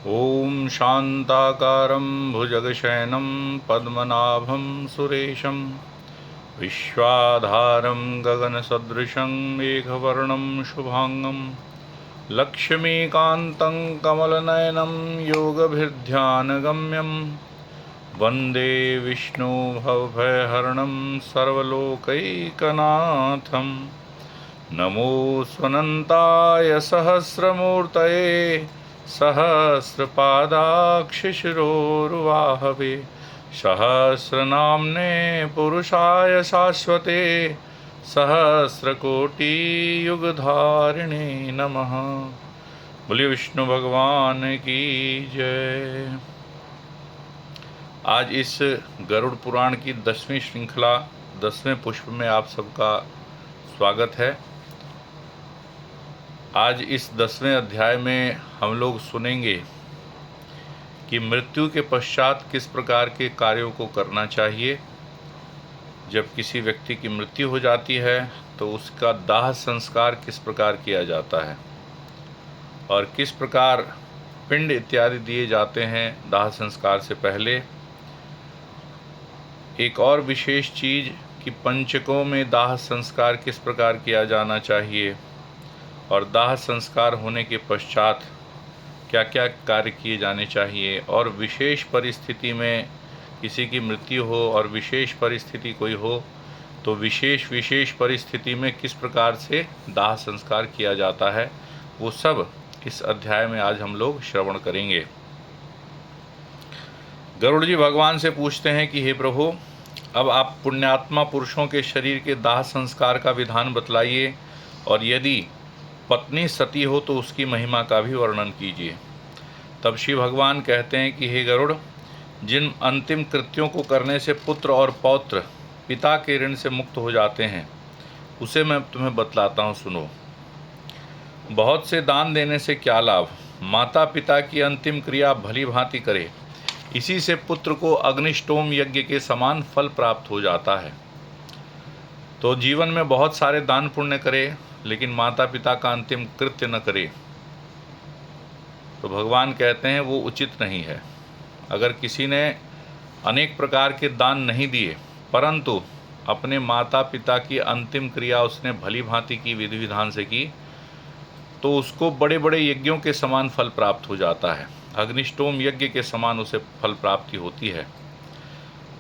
ॐ शान्ताकारं भुजगशयनं पद्मनाभं सुरेशं विश्वाधारं गगनसदृशं मेघवर्णं शुभांगं लक्ष्मीकान्तं कमलनयनं योगभिर्ध्यानगम्यं वन्दे विष्णु भवभयहरणं सर्वलोकैकनाथं। नमो स्वनन्ताय सहस्रमूर्तये सहस्रपादाक्षिशिरोरुवाहवे सहस्रनाम्ने पुरुषाय शाश्वते सहस्रकोटियुगधारिणे नमः। बोलिए विष्णु भगवान की जय। आज इस गरुड़ पुराण की 10वीं श्रृंखला 10वें पुष्प में आप सबका स्वागत है। आज इस 10वें अध्याय में हम लोग सुनेंगे कि मृत्यु के पश्चात किस प्रकार के कार्यों को करना चाहिए। जब किसी व्यक्ति की मृत्यु हो जाती है तो उसका दाह संस्कार किस प्रकार किया जाता है और किस प्रकार पिंड इत्यादि दिए जाते हैं दाह संस्कार से पहले। एक और विशेष चीज़ कि पंचकों में दाह संस्कार किस प्रकार किया जाना चाहिए और दाह संस्कार होने के पश्चात क्या क्या कार्य किए जाने चाहिए, और विशेष परिस्थिति में किसी की मृत्यु हो और विशेष परिस्थिति कोई हो तो विशेष परिस्थिति में किस प्रकार से दाह संस्कार किया जाता है, वो सब इस अध्याय में आज हम लोग श्रवण करेंगे। गरुड़ जी भगवान से पूछते हैं कि हे प्रभु, अब आप पुण्यात्मा पुरुषों के शरीर के दाह संस्कार का विधान बतलाइए और यदि पत्नी सती हो तो उसकी महिमा का भी वर्णन कीजिए। तब शिव भगवान कहते हैं कि हे गरुड़, जिन अंतिम कृत्यों को करने से पुत्र और पौत्र पिता के ऋण से मुक्त हो जाते हैं उसे मैं तुम्हें बतलाता हूँ, सुनो। बहुत से दान देने से क्या लाभ, माता पिता की अंतिम क्रिया भली भांति करे, इसी से पुत्र को अग्निष्टोम यज्ञ के समान फल प्राप्त हो जाता है। तो जीवन में बहुत सारे दान पुण्य करे लेकिन माता पिता का अंतिम कृत्य न करे तो भगवान कहते हैं वो उचित नहीं है। अगर किसी ने अनेक प्रकार के दान नहीं दिए परंतु अपने माता पिता की अंतिम क्रिया उसने भली भांति की, विधि विधान से की, तो उसको बड़े बड़े यज्ञों के समान फल प्राप्त हो जाता है। अग्निष्टोम यज्ञ के समान उसे फल प्राप्ति होती है।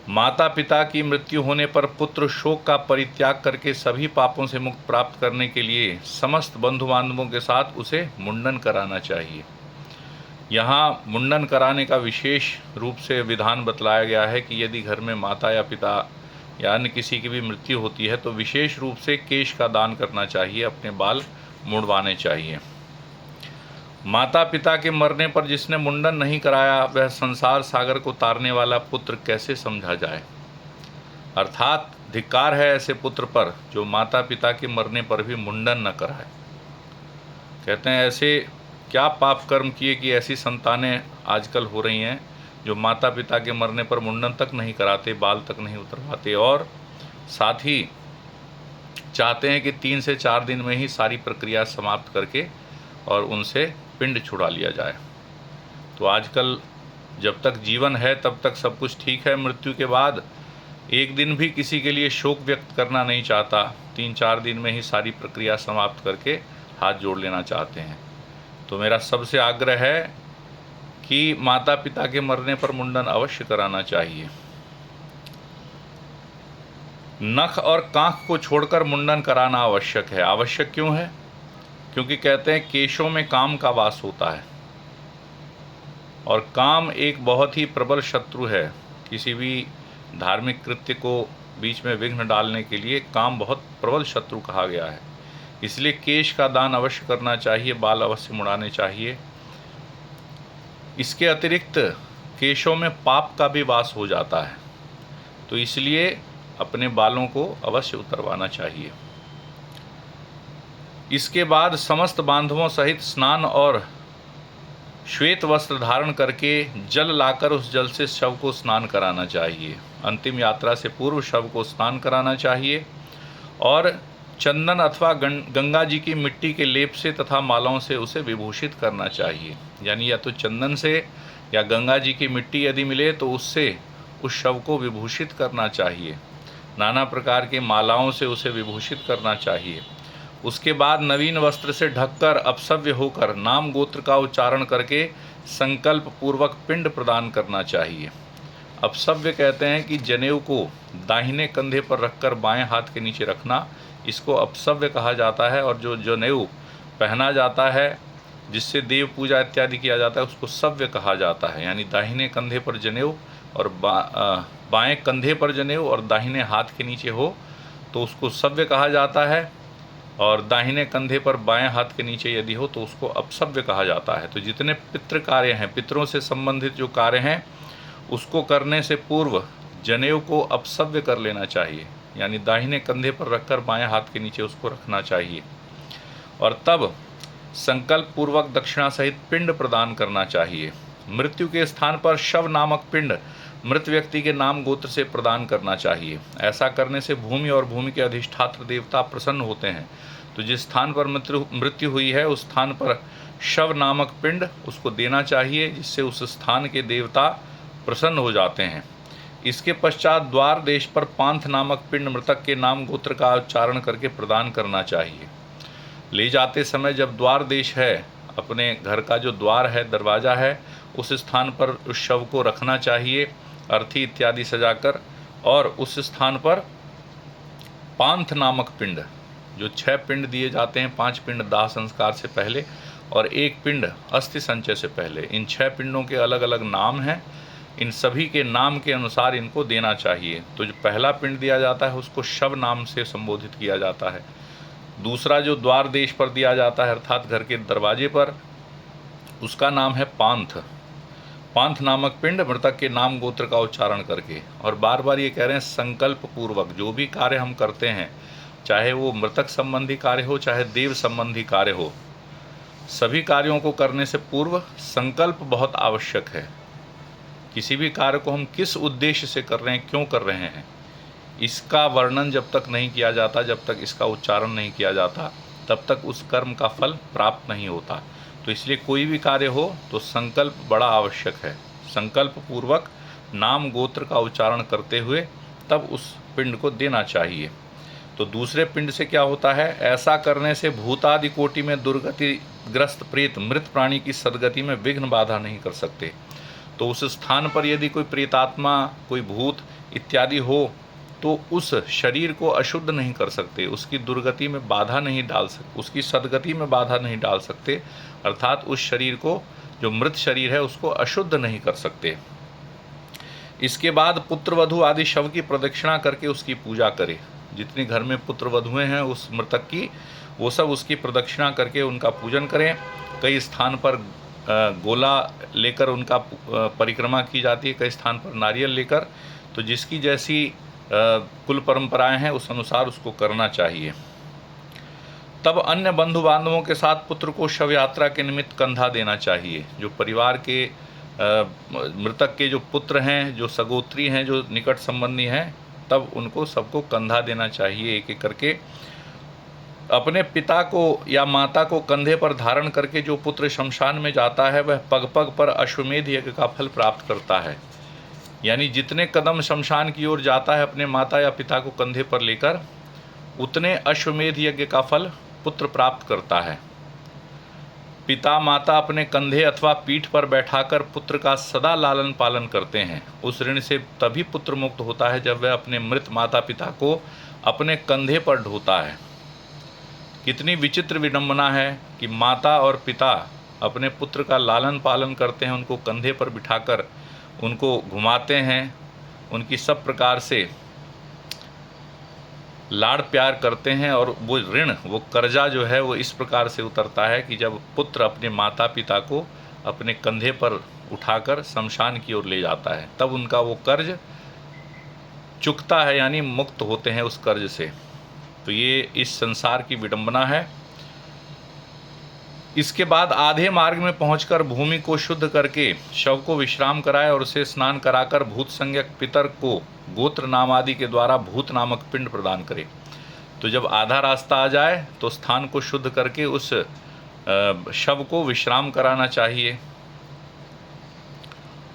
माता पिता की मृत्यु होने पर पुत्र शोक का परित्याग करके सभी पापों से मुक्त प्राप्त करने के लिए समस्त बंधु बांधवों के साथ उसे मुंडन कराना चाहिए। यहाँ मुंडन कराने का विशेष रूप से विधान बतलाया गया है कि यदि घर में माता या पिता या अन्य किसी की भी मृत्यु होती है तो विशेष रूप से केश का दान करना चाहिए, अपने बाल मुड़वाने चाहिए। माता पिता के मरने पर जिसने मुंडन नहीं कराया वह संसार सागर को तारने वाला पुत्र कैसे समझा जाए। अर्थात धिक्कार है ऐसे पुत्र पर जो माता पिता के मरने पर भी मुंडन न कराए। कहते हैं ऐसे क्या पाप कर्म किए कि ऐसी संतानें आजकल हो रही हैं जो माता पिता के मरने पर मुंडन तक नहीं कराते, बाल तक नहीं उतरवाते और साथ ही चाहते हैं कि 3 से 4 दिन में ही सारी प्रक्रिया समाप्त करके और उनसे पिंड छुड़ा लिया जाए। तो आजकल जब तक जीवन है तब तक सब कुछ ठीक है, मृत्यु के बाद एक दिन भी किसी के लिए शोक व्यक्त करना नहीं चाहता, 3-4 दिन में ही सारी प्रक्रिया समाप्त करके हाथ जोड़ लेना चाहते हैं। तो मेरा सबसे आग्रह है कि माता पिता के मरने पर मुंडन अवश्य कराना चाहिए। नख और कांख को छोड़कर मुंडन कराना आवश्यक है। आवश्यक क्यों है? क्योंकि कहते हैं केशों में काम का वास होता है और काम एक बहुत ही प्रबल शत्रु है। किसी भी धार्मिक कृत्य को बीच में विघ्न डालने के लिए काम बहुत प्रबल शत्रु कहा गया है। इसलिए केश का दान अवश्य करना चाहिए, बाल अवश्य मुड़ाने चाहिए। इसके अतिरिक्त केशों में पाप का भी वास हो जाता है तो इसलिए अपने बालों को अवश्य उतरवाना चाहिए। इसके बाद समस्त बांधवों सहित स्नान और श्वेत वस्त्र धारण करके जल लाकर उस जल से शव को स्नान कराना चाहिए। अंतिम यात्रा से पूर्व शव को स्नान कराना चाहिए और चंदन अथवा गंगा जी की मिट्टी के लेप से तथा मालाओं से उसे विभूषित करना चाहिए। यानी या तो चंदन से या गंगा जी की मिट्टी यदि मिले तो उससे उस शव को विभूषित करना चाहिए। नाना प्रकार के मालाओं से उसे विभूषित करना चाहिए। उसके बाद नवीन वस्त्र से ढककर अपसव्य होकर नाम गोत्र का उच्चारण करके संकल्प पूर्वक पिंड प्रदान करना चाहिए। अपसव्य कहते हैं कि जनेऊ को दाहिने कंधे पर रखकर बाएं हाथ के नीचे रखना, इसको अपसव्य कहा जाता है। और जो जनेऊ पहना जाता है जिससे देव पूजा इत्यादि किया जाता है उसको सव्य कहा जाता है। यानी दाहिने कंधे पर जनेऊ और बाएं कंधे पर जनेऊ और दाहिने हाथ के नीचे हो तो उसको सव्य कहा जाता है, और दाहिने कंधे पर बाएं हाथ के नीचे यदि हो तो उसको अपसव्य कहा जाता है। तो जितने पितृ कार्य हैं, पितरों से संबंधित जो कार्य हैं, उसको करने से पूर्व जनेऊ को अपसव्य कर लेना चाहिए। यानी दाहिने कंधे पर रखकर बाएं हाथ के नीचे उसको रखना चाहिए, और तब संकल्प पूर्वक दक्षिणा सहित पिंड प्रदान करना चाहिए। मृत्यु के स्थान पर शव नामक पिंड मृत व्यक्ति के नाम गोत्र से प्रदान करना चाहिए। ऐसा करने से भूमि और भूमि के अधिष्ठात्र देवता प्रसन्न होते हैं। तो जिस स्थान पर मृत्यु हुई है उस स्थान पर शव नामक पिंड उसको देना चाहिए, जिससे उस स्थान के देवता प्रसन्न हो जाते हैं। इसके पश्चात द्वार देश पर पांथ नामक पिंड मृतक के नाम गोत्र का उच्चारण करके प्रदान करना चाहिए। ले जाते समय जब द्वार देश है, अपने घर का जो द्वार है, दरवाज़ा है, उस स्थान पर उस शव को रखना चाहिए अर्थी इत्यादि सजाकर, और उस स्थान पर पांथ नामक पिंड, जो 6 पिंड दिए जाते हैं, 5 पिंड दाह संस्कार से पहले और 1 पिंड अस्थि संचय से पहले, इन 6 पिंडों के अलग अलग नाम हैं। इन सभी के नाम के अनुसार इनको देना चाहिए। तो जो पहला पिंड दिया जाता है उसको शव नाम से संबोधित किया जाता है। दूसरा जो द्वार देश पर दिया जाता है अर्थात घर के दरवाजे पर, उसका नाम है पांथ। पांथ नामक पिंड मृतक के नाम गोत्र का उच्चारण करके, और बार बार ये कह रहे हैं संकल्प पूर्वक जो भी कार्य हम करते हैं, चाहे वो मृतक संबंधी कार्य हो चाहे देव संबंधी कार्य हो, सभी कार्यों को करने से पूर्व संकल्प बहुत आवश्यक है। किसी भी कार्य को हम किस उद्देश्य से कर रहे हैं, क्यों कर रहे हैं, इसका वर्णन जब तक नहीं किया जाता, जब तक इसका उच्चारण नहीं किया जाता, तब तक उस कर्म का फल प्राप्त नहीं होता। तो इसलिए कोई भी कार्य हो तो संकल्प बड़ा आवश्यक है। संकल्प पूर्वक नाम गोत्र का उच्चारण करते हुए तब उस पिंड को देना चाहिए। तो दूसरे पिंड से क्या होता है, ऐसा करने से भूतादि कोटि में दुर्गतिग्रस्त प्रेत मृत प्राणी की सद्गति में विघ्न बाधा नहीं कर सकते। तो उस स्थान पर यदि कोई प्रेतात्मा, कोई भूत इत्यादि हो तो उस शरीर को अशुद्ध नहीं कर सकते, उसकी दुर्गति में बाधा नहीं डाल सकते, उसकी सद्गति में बाधा नहीं डाल सकते, अर्थात उस शरीर को, जो मृत शरीर है, उसको अशुद्ध नहीं कर सकते। इसके बाद पुत्र वधू आदि शव की प्रदक्षिणा करके उसकी पूजा करे। जितने घर में पुत्र वधुएं हैं उस मृतक की, वो सब उसकी प्रदक्षिणा करके उनका पूजन करें। कई स्थान पर गोला लेकर उनका परिक्रमा की जाती है, कई स्थान पर नारियल लेकर। तो जिसकी जैसी कुल परंपराएं हैं उस अनुसार उसको करना चाहिए। तब अन्य बंधु बांधवों के साथ पुत्र को शव यात्रा के निमित्त कंधा देना चाहिए। जो परिवार के मृतक के जो पुत्र हैं, जो सगोत्री हैं, जो निकट संबंधी हैं, तब उनको सबको कंधा देना चाहिए एक एक करके। अपने पिता को या माता को कंधे पर धारण करके जो पुत्र शमशान में जाता है वह पग पग पर अश्वमेध यज्ञ का फल प्राप्त करता है। यानी जितने कदम शमशान की ओर जाता है अपने माता या पिता को कंधे पर लेकर, उतने अश्वमेध यज्ञ का फल पुत्र प्राप्त करता है। पिता माता अपने कंधे अथवा पीठ पर बैठाकर पुत्र का सदा लालन पालन करते हैं। उस ऋण से तभी पुत्र मुक्त होता है जब वह अपने मृत माता पिता को अपने कंधे पर ढोता है। कितनी विचित्र विडंबना है कि माता और पिता अपने पुत्र का लालन पालन करते हैं, उनको कंधे पर बिठाकर उनको घुमाते हैं, उनकी सब प्रकार से लाड़ प्यार करते हैं, और वो ऋण, वो कर्जा जो है वो इस प्रकार से उतरता है कि जब पुत्र अपने माता पिता को अपने कंधे पर उठाकर शमशान की ओर ले जाता है, तब उनका वो कर्ज चुकता है, यानी मुक्त होते हैं उस कर्ज से। तो ये इस संसार की विडंबना है। इसके बाद आधे मार्ग में पहुंचकर भूमि को शुद्ध करके शव को विश्राम कराए और उसे स्नान कराकर भूत संज्ञक पितर को गोत्र नाम आदि के द्वारा भूत नामक पिंड प्रदान करे। तो जब आधा रास्ता आ जाए तो स्थान को शुद्ध करके उस शव को विश्राम कराना चाहिए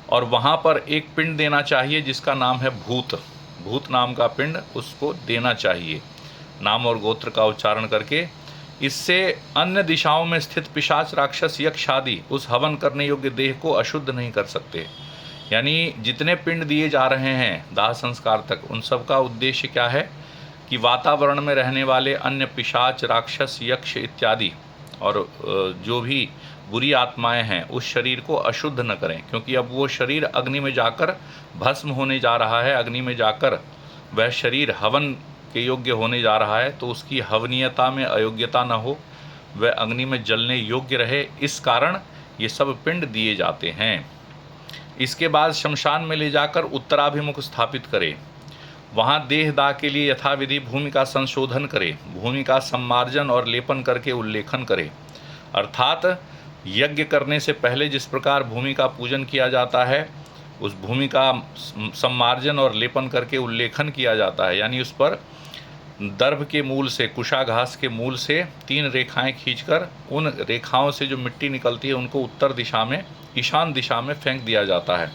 और वहाँ पर एक पिंड देना चाहिए जिसका नाम है भूत। भूत नाम का पिंड उसको देना चाहिए, नाम और गोत्र का उच्चारण करके। इससे अन्य दिशाओं में स्थित पिशाच, राक्षस, यक्ष आदि उस हवन करने योग्य देह को अशुद्ध नहीं कर सकते। यानी जितने पिंड दिए जा रहे हैं दाह संस्कार तक, उन सब का उद्देश्य क्या है कि वातावरण में रहने वाले अन्य पिशाच, राक्षस, यक्ष इत्यादि और जो भी बुरी आत्माएं हैं उस शरीर को अशुद्ध न करें, क्योंकि अब वो शरीर अग्नि में जाकर भस्म होने जा रहा है। अग्नि में जाकर वह शरीर हवन के योग्य होने जा रहा है, तो उसकी हवनीयता में अयोग्यता न हो, वह अग्नि में जलने योग्य रहे, इस कारण ये सब पिंड दिए जाते हैं। इसके बाद शमशान में ले जाकर उत्तराभिमुख स्थापित करें। वहाँ देहदाह के लिए यथाविधि भूमि का संशोधन करे, भूमि का सम्मार्जन और लेपन करके उल्लेखन करे। अर्थात यज्ञ करने से पहले जिस प्रकार भूमि का पूजन किया जाता है, उस भूमि का सम्मार्जन और लेपन करके उल्लेखन किया जाता है। यानी उस पर दर्भ के मूल से, कुशा घास के मूल से 3 रेखाएं खींचकर उन रेखाओं से जो मिट्टी निकलती है उनको उत्तर दिशा में, ईशान दिशा में फेंक दिया जाता है।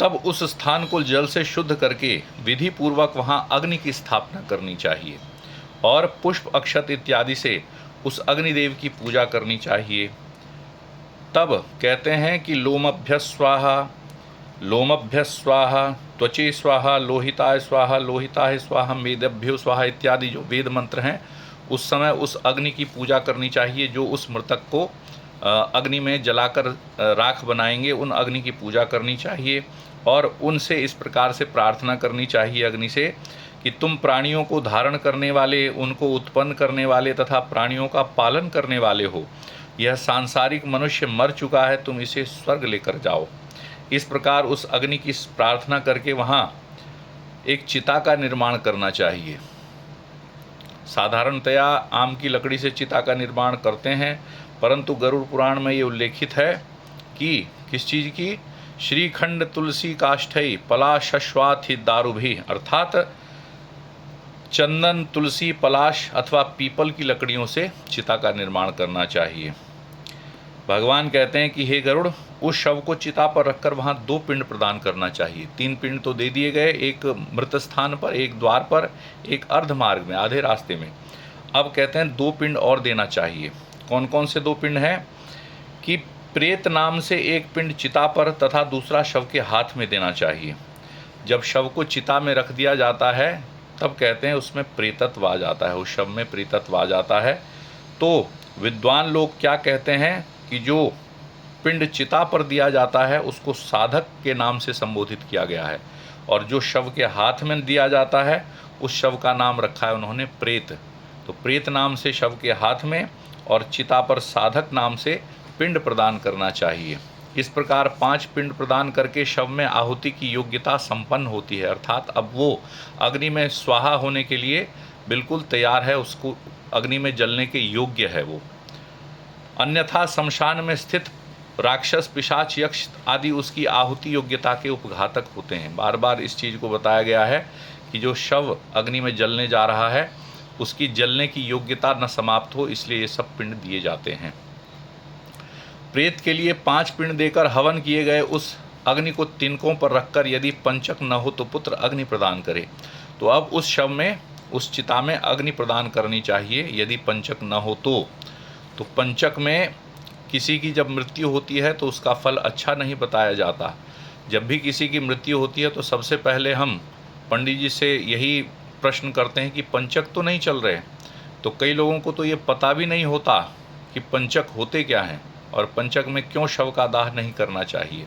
तब उस स्थान को जल से शुद्ध करके विधि पूर्वक वहाँ अग्नि की स्थापना करनी चाहिए और पुष्प, अक्षत इत्यादि से उस अग्निदेव की पूजा करनी चाहिए। तब कहते हैं कि लोमभ्य स्वाहा, लोमभ्य स्वाहा, त्वचे स्वाहा, लोहिताय स्वाहा, लोहिताय स्वाहा, मेदभ्यो स्वाहा इत्यादि जो वेद मंत्र हैं, उस समय उस अग्नि की पूजा करनी चाहिए। जो उस मृतक को अग्नि में जलाकर राख बनाएंगे, उन अग्नि की पूजा करनी चाहिए और उनसे इस प्रकार से प्रार्थना करनी चाहिए अग्नि से कि तुम प्राणियों को धारण करने वाले, उनको उत्पन्न करने वाले तथा प्राणियों का पालन करने वाले हो। यह सांसारिक मनुष्य मर चुका है, तुम इसे स्वर्ग लेकर जाओ। इस प्रकार उस अग्नि की प्रार्थना करके वहाँ एक चिता का निर्माण करना चाहिए। साधारणतया आम की लकड़ी से चिता का निर्माण करते हैं, परंतु गरुड़ पुराण में ये उल्लेखित है कि किस चीज़ की, श्रीखंड तुलसी काष्ठई पलाशश्वाथि दारुभी, अर्थात चंदन, तुलसी, पलाश अथवा पीपल की लकड़ियों से चिता का निर्माण करना चाहिए। भगवान कहते हैं कि हे गरुड़, उस शव को चिता पर रखकर वहाँ 2 पिंड प्रदान करना चाहिए। 3 पिंड तो दे दिए गए, एक मृत स्थान पर, एक द्वार पर, एक अर्ध मार्ग में, आधे रास्ते में। अब कहते हैं 2 पिंड और देना चाहिए। कौन कौन से 2 पिंड हैं कि प्रेत नाम से एक पिंड चिता पर तथा दूसरा शव के हाथ में देना चाहिए। जब शव को चिता में रख दिया जाता है तब कहते हैं उसमें प्रेतत्व आ जाता है, उस शव में प्रेतत्व आ जाता है। तो विद्वान लोग क्या कहते हैं कि जो पिंड चिता पर दिया जाता है उसको साधक के नाम से संबोधित किया गया है, और जो शव के हाथ में दिया जाता है उस शव का नाम रखा है उन्होंने प्रेत। तो प्रेत नाम से शव के हाथ में और चिता पर साधक नाम से पिंड प्रदान करना चाहिए। इस प्रकार 5 पिंड प्रदान करके शव में आहुति की योग्यता संपन्न होती है, अर्थात अब वो अग्नि में स्वाहा होने के लिए बिल्कुल तैयार है, उसको अग्नि में जलने के योग्य है वो। अन्यथा शमशान में स्थित राक्षस, पिशाच, यक्ष आदि उसकी आहुति योग्यता के उपघातक होते हैं। बार बार इस चीज़ को बताया गया है कि जो शव अग्नि में जलने जा रहा है उसकी जलने की योग्यता न समाप्त हो, इसलिए ये सब पिंड दिए जाते हैं। प्रेत के लिए 5 पिंड देकर हवन किए गए उस अग्नि को तिनकों पर रखकर यदि पंचक न हो तो पुत्र अग्नि प्रदान करे। तो अब उस शव में, उस चिता में अग्नि प्रदान करनी चाहिए यदि पंचक न हो तो। पंचक में किसी की जब मृत्यु होती है तो उसका फल अच्छा नहीं बताया जाता। जब भी किसी की मृत्यु होती है तो सबसे पहले हम पंडित जी से यही प्रश्न करते हैं कि पंचक तो नहीं चल रहे। तो कई लोगों को तो ये पता भी नहीं होता कि पंचक होते क्या हैं और पंचक में क्यों शव का दाह नहीं करना चाहिए।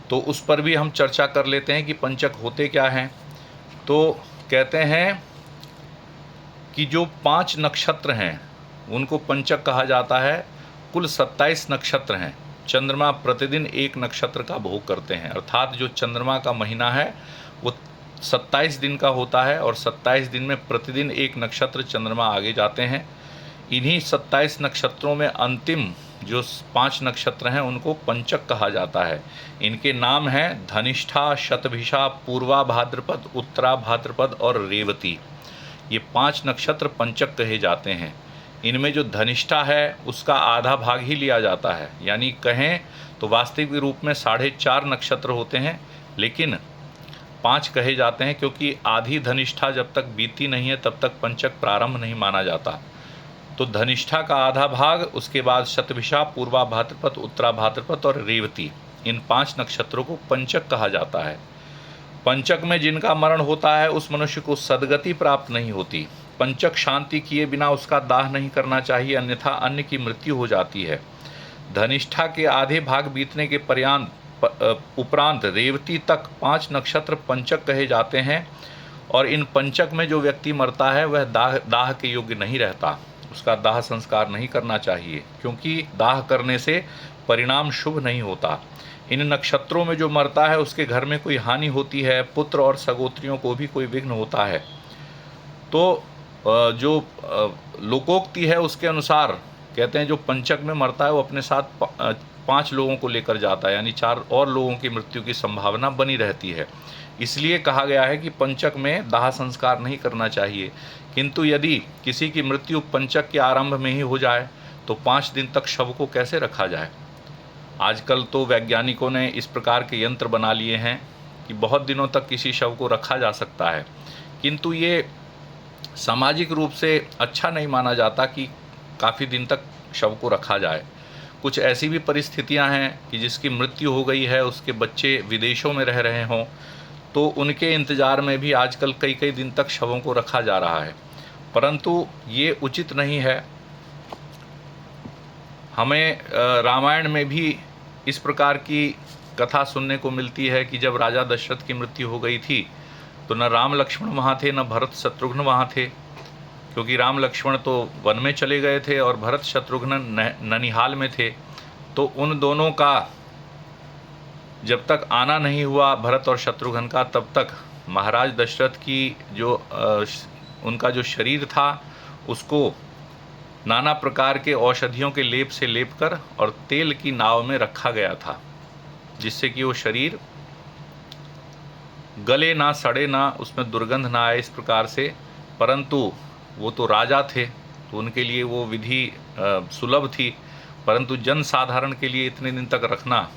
तो उस पर भी हम चर्चा कर लेते हैं कि पंचक होते क्या हैं। तो कहते हैं कि जो 5 नक्षत्र हैं उनको पंचक कहा जाता है। कुल 27 नक्षत्र हैं। चंद्रमा प्रतिदिन एक नक्षत्र का भोग करते हैं, अर्थात जो चंद्रमा का महीना है वो 27 दिन का होता है और 27 दिन में प्रतिदिन एक नक्षत्र चंद्रमा आगे जाते हैं। इन्हीं 27 नक्षत्रों में अंतिम जो 5 नक्षत्र हैं उनको पंचक कहा जाता है। इनके नाम हैं धनिष्ठा, शतभिषा, पूर्वा भाद्रपद, उत्तरा भाद्रपद और रेवती। ये 5 नक्षत्र पंचक कहे जाते हैं। इनमें जो धनिष्ठा है उसका आधा भाग ही लिया जाता है, यानी कहें तो वास्तविक रूप में 4.5 नक्षत्र होते हैं, लेकिन 5 कहे जाते हैं क्योंकि आधी धनिष्ठा जब तक बीती नहीं है तब तक पंचक प्रारंभ नहीं माना जाता। तो धनिष्ठा का आधा भाग, उसके बाद शतभिषा, पूर्वा भाद्रपद, उत्तरा भाद्रपद और रेवती, इन 5 नक्षत्रों को पंचक कहा जाता है। पंचक में जिनका मरण होता है उस मनुष्य को सद्गति प्राप्त नहीं होती। पंचक शांति किए बिना उसका दाह नहीं करना चाहिए, अन्यथा अन्य की मृत्यु हो जाती है। धनिष्ठा के आधे भाग बीतने के उपरांत रेवती तक 5 नक्षत्र पंचक कहे जाते हैं, और इन पंचक में जो व्यक्ति मरता है वह दाह के योग्य नहीं रहता, उसका दाह संस्कार नहीं करना चाहिए, क्योंकि दाह करने से परिणाम शुभ नहीं होता। इन नक्षत्रों में जो मरता है उसके घर में कोई हानि होती है, पुत्र और सगोत्रियों को भी कोई विघ्न होता है। तो जो लोकोक्ति है उसके अनुसार कहते हैं जो पंचक में मरता है वो अपने साथ 5 लोगों को लेकर जाता है, यानी 4 और लोगों की मृत्यु की संभावना बनी रहती है। इसलिए कहा गया है कि पंचक में दाह संस्कार नहीं करना चाहिए। किंतु यदि किसी की मृत्यु पंचक के आरंभ में ही हो जाए तो 5 दिन तक शव को कैसे रखा जाए। आजकल तो वैज्ञानिकों ने इस प्रकार के यंत्र बना लिए हैं कि बहुत दिनों तक किसी शव को रखा जा सकता है, किंतु ये सामाजिक रूप से अच्छा नहीं माना जाता कि काफ़ी दिन तक शव को रखा जाए। कुछ ऐसी भी परिस्थितियां हैं कि जिसकी मृत्यु हो गई है, उसके बच्चे विदेशों में रह रहे हों, तो उनके इंतज़ार में भी आजकल कई कई दिन तक शवों को रखा जा रहा है, परंतु ये उचित नहीं है। हमें रामायण में भी इस प्रकार की कथा सुनने को मिलती है कि जब राजा दशरथ की मृत्यु हो गई थी तो न राम लक्ष्मण वहाँ थे, न भरत शत्रुघ्न वहाँ थे, क्योंकि राम लक्ष्मण तो वन में चले गए थे और भरत शत्रुघ्न ननिहाल में थे। तो उन दोनों का जब तक आना नहीं हुआ भरत और शत्रुघ्न का, तब तक महाराज दशरथ की जो उनका जो शरीर था उसको नाना प्रकार के औषधियों के लेप से लेपकर और तेल की नाव में रखा गया था, जिससे कि वो शरीर गले ना, सड़े ना, उसमें दुर्गंध ना आए, इस प्रकार से। परंतु वो तो राजा थे तो उनके लिए वो विधि सुलभ थी, परंतु जन साधारण के लिए इतने दिन तक रखना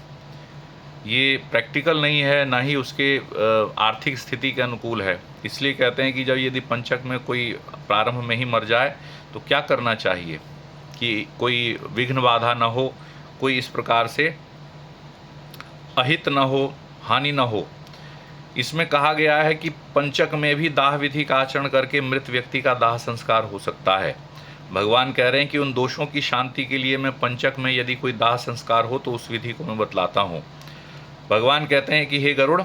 ये प्रैक्टिकल नहीं है, ना ही उसके आर्थिक स्थिति के अनुकूल है। इसलिए कहते हैं कि जब यदि पंचक में कोई प्रारंभ में ही मर जाए तो क्या करना चाहिए कि कोई विघ्न बाधा न हो, कोई इस प्रकार से अहित न हो, हानि न हो। इसमें कहा गया है कि पंचक में भी दाह विधि का आचरण करके मृत व्यक्ति का दाह संस्कार हो सकता है। भगवान कह रहे हैं कि उन दोषों की शांति के लिए मैं पंचक में यदि कोई दाह संस्कार हो तो उस विधि को मैं बतलाता हूँ। भगवान कहते हैं कि हे गरुड़,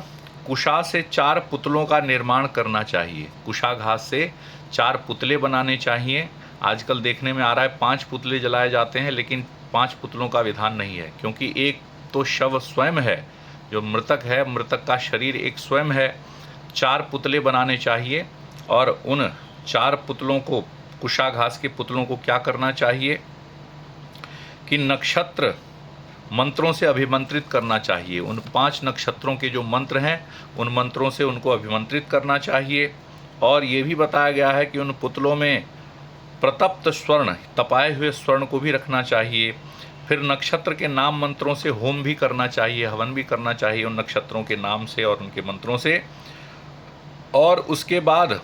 कुशा से 4 पुतलों का निर्माण करना चाहिए। कुशा घास से 4 पुतले बनाने चाहिए। आजकल देखने में आ रहा है 5 पुतले जलाए जाते हैं, लेकिन 5 पुतलों का विधान नहीं है, क्योंकि एक तो शव स्वयं है, जो मृतक है, मृतक का शरीर एक स्वयं है। 4 पुतले बनाने चाहिए, और उन 4 पुतलों को, कुशा घास के पुतलों को क्या करना चाहिए कि नक्षत्र मंत्रों से अभिमंत्रित करना चाहिए। उन 5 नक्षत्रों के जो मंत्र हैं उन मंत्रों से उनको अभिमंत्रित करना चाहिए। और ये भी बताया गया है कि उन पुतलों में प्रतप्त स्वर्ण, तपाए हुए स्वर्ण को भी रखना चाहिए। फिर नक्षत्र के नाम मंत्रों से होम भी करना चाहिए, हवन भी करना चाहिए उन नक्षत्रों के नाम से और उनके मंत्रों से। और उसके बाद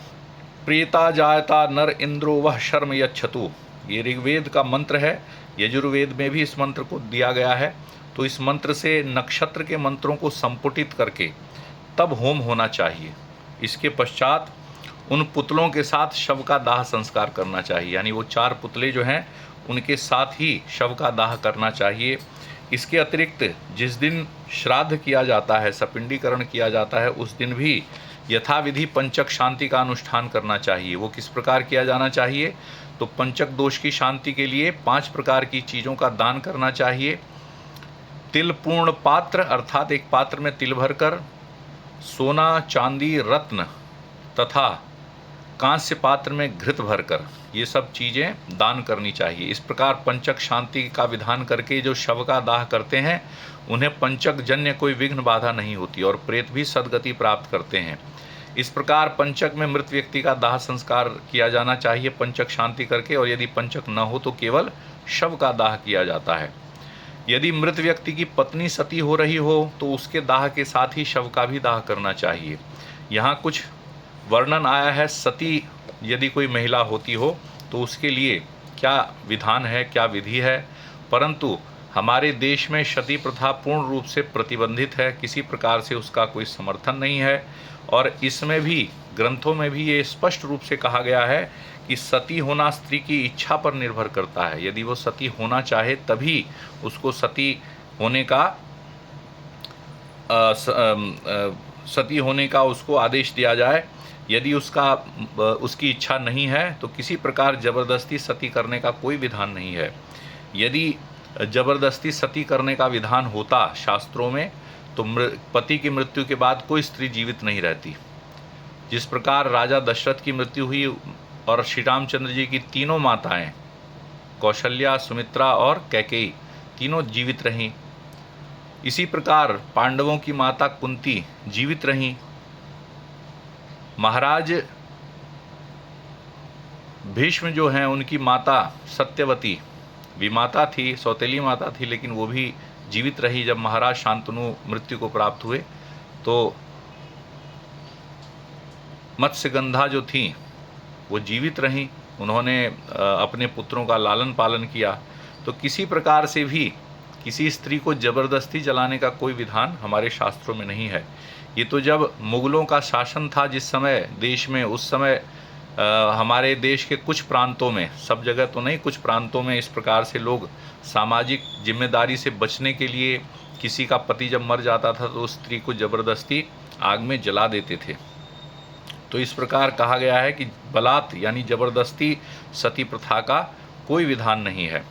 प्रेता जायता नर इंद्रो वह शर्म यच्छतु, ये ऋग्वेद का मंत्र है। यजुर्वेद में भी इस मंत्र को दिया गया है। तो इस मंत्र से नक्षत्र के मंत्रों को संपुटित करके तब होम होना चाहिए। इसके पश्चात उन पुतलों के साथ शव का दाह संस्कार करना चाहिए, यानी वो 4 पुतले जो हैं उनके साथ ही शव का दाह करना चाहिए। इसके अतिरिक्त जिस दिन श्राद्ध किया जाता है, सपिंडीकरण किया जाता है, उस दिन भी यथाविधि पंचक शांति का अनुष्ठान करना चाहिए। वो किस प्रकार किया जाना चाहिए, तो पंचक दोष की शांति के लिए 5 प्रकार की चीज़ों का दान करना चाहिए। तिल पूर्ण पात्र, अर्थात एक पात्र में तिल भरकर, सोना, चांदी, रत्न तथा कांस्य पात्र में घृत भरकर, ये सब चीज़ें दान करनी चाहिए। इस प्रकार पंचक शांति का विधान करके जो शव का दाह करते हैं उन्हें पंचक जन्य कोई विघ्न बाधा नहीं होती और प्रेत भी सद्गति प्राप्त करते हैं। इस प्रकार पंचक में मृत व्यक्ति का दाह संस्कार किया जाना चाहिए पंचक शांति करके, और यदि पंचक न हो तो केवल शव का दाह किया जाता है। यदि मृत व्यक्ति की पत्नी सती हो रही हो तो उसके दाह के साथ ही शव का भी दाह करना चाहिए। यहाँ कुछ वर्णन आया है, सती यदि कोई महिला होती हो तो उसके लिए क्या विधान है, क्या विधि है, परंतु हमारे देश में सती प्रथा पूर्ण रूप से प्रतिबंधित है, किसी प्रकार से उसका कोई समर्थन नहीं है। और इसमें भी ग्रंथों में भी ये स्पष्ट रूप से कहा गया है कि सती होना स्त्री की इच्छा पर निर्भर करता है। यदि वो सती होना चाहे तभी उसको सती होने का उसको आदेश दिया जाए। यदि उसकी इच्छा नहीं है तो किसी प्रकार जबरदस्ती सती करने का कोई विधान नहीं है। यदि जबरदस्ती सती करने का विधान होता शास्त्रों में तो पति की मृत्यु के बाद कोई स्त्री जीवित नहीं रहती। जिस प्रकार राजा दशरथ की मृत्यु हुई और श्री रामचंद्र जी की तीनों माताएं कौशल्या, सुमित्रा और कैकेयी तीनों जीवित रहीं, इसी प्रकार पांडवों की माता कुंती जीवित रहीं। महाराज भीष्म जो हैं उनकी माता सत्यवती विमाता थी, सौतेली माता थी, लेकिन वो भी जीवित रही। जब महाराज शांतनु मृत्यु को प्राप्त हुए तो मत्स्यगंधा जो थी वो जीवित रहीं, उन्होंने अपने पुत्रों का लालन पालन किया। तो किसी प्रकार से भी किसी स्त्री को जबरदस्ती जलाने का कोई विधान हमारे शास्त्रों में नहीं है। ये तो जब मुगलों का शासन था जिस समय देश में, उस समय हमारे देश के कुछ प्रांतों में, सब जगह तो नहीं, कुछ प्रांतों में इस प्रकार से लोग सामाजिक जिम्मेदारी से बचने के लिए किसी का पति जब मर जाता था तो उस स्त्री को जबरदस्ती आग में जला देते थे। तो इस प्रकार कहा गया है कि बलात् यानी जबरदस्ती सती प्रथा का कोई विधान नहीं है।